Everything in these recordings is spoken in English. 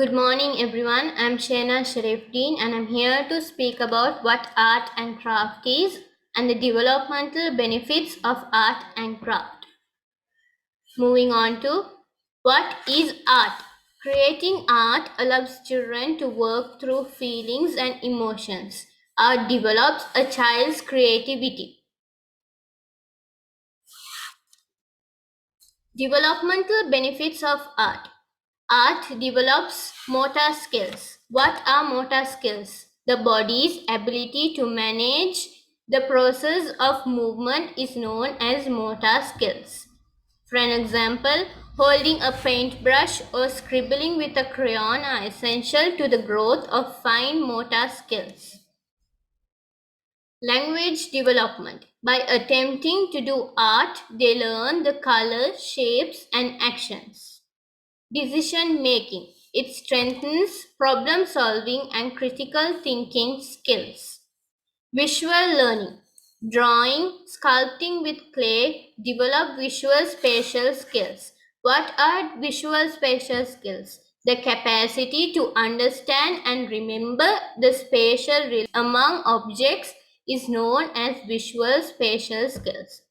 Good morning, everyone. I'm Shena Sharifdeen, and I'm here to speak about what art and craft is and the developmental benefits of art and craft. Moving on to what is art? Creating art allows children to work through feelings and emotions. Art develops a child's creativity. Developmental benefits of art. Art develops motor skills. What are motor skills? The body's ability to manage the process of movement is known as motor skills. For an example, holding a paintbrush or scribbling with a crayon are essential to the growth of fine motor skills. Language development. By attempting to do art, they learn the colors, shapes, and actions. Decision making. It strengthens problem solving and critical thinking skills. Visual learning. Drawing, sculpting with clay develop visual spatial skills. What are visual spatial skills? The capacity to understand and remember the spatial among objects is known as visual spatial skills.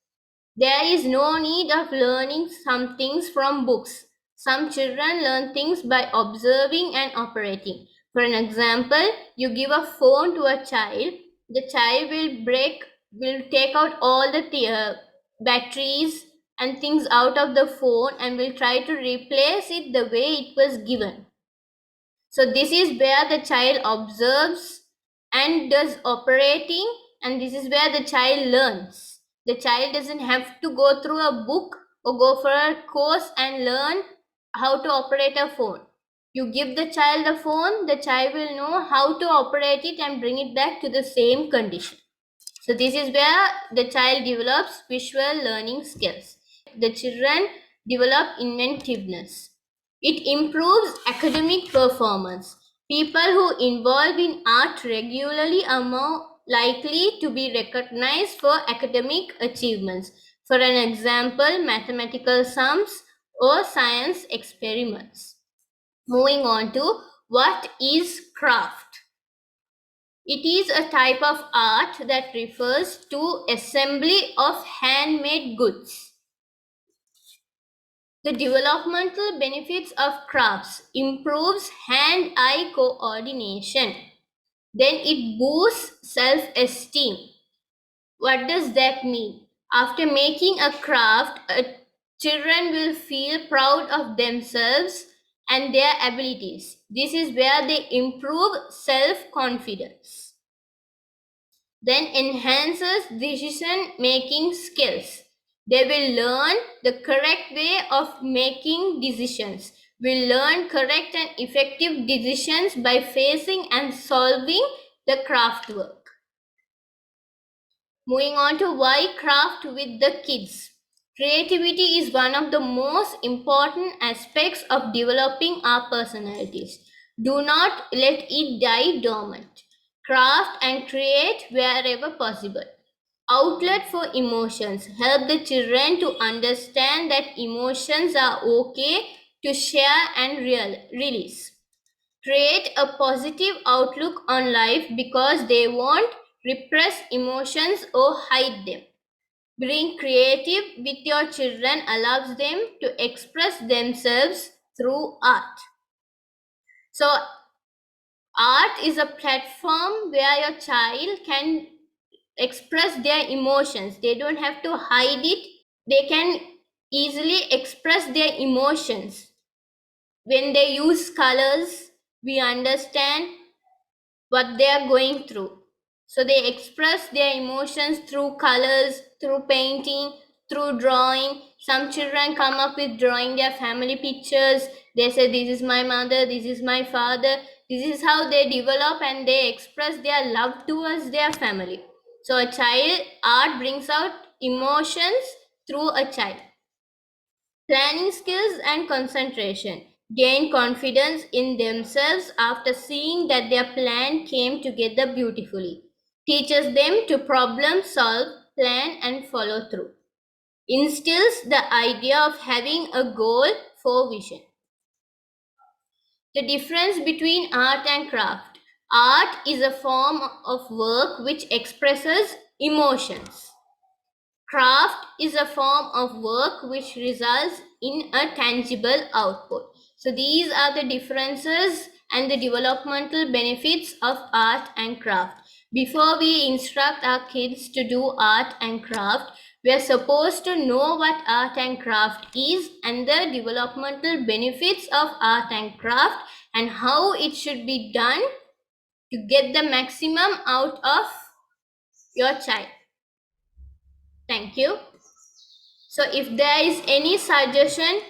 There is no need of learning some things from books. Some children learn things by observing and operating. For an example, you give a phone to a child, the child will take out all the batteries and things out of the phone and will try to replace it the way it was given. So this is where the child observes and does operating, and this is where the child learns. The child doesn't have to go through a book or go for a course and learn how to operate a phone. You give the child a phone, the child will know how to operate it and bring it back to the same condition. So this is where the child develops visual learning skills. The children develop inventiveness. It improves academic performance. People who involve in art regularly are more likely to be recognized for academic achievements. For an example, mathematical sums or science experiments. Moving on to what is craft? It is a type of art that refers to assembly of handmade goods. The developmental benefits of crafts improves hand-eye coordination. Then it boosts self-esteem. What does that mean? After making a craft, children will feel proud of themselves and their abilities. This is where they improve self-confidence. Then enhances decision making skills. They will learn the correct way of making decisions, will learn correct and effective decisions by facing and solving the craft work. Moving on to why craft with the kids. Creativity is one of the most important aspects of developing our personalities. Do not let it die dormant. Craft and create wherever possible. Outlet for emotions. Help the children to understand that emotions are okay to share and release. Create a positive outlook on life because they won't repress emotions or hide them. Being creative with your children allows them to express themselves through art. So, art is a platform where your child can express their emotions. They don't have to hide it, they can easily express their emotions. When they use colors, we understand what they are going through. So they express their emotions through colors, through painting, through drawing. Some children come up with drawing their family pictures. They say, this is my mother, this is my father. This is how they develop and they express their love towards their family. So a child art brings out emotions through a child. Planning skills and concentration. Gain confidence in themselves after seeing that their plan came together beautifully. Teaches them to problem solve, plan, and follow through. Instills the idea of having a goal for vision. The difference between art and craft. Art is a form of work which expresses emotions. Craft is a form of work which results in a tangible output. So these are the differences and the developmental benefits of art and craft. Before we instruct our kids to do art and craft, we are supposed to know what art and craft is and the developmental benefits of art and craft and how it should be done to get the maximum out of your child. Thank you. So if there is any suggestion,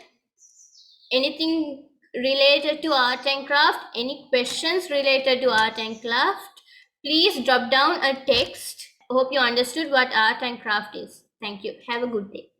anything related to art and craft, any questions related to art and craft, please drop down a text. Hope you understood what art and craft is. Thank you. Have a good day.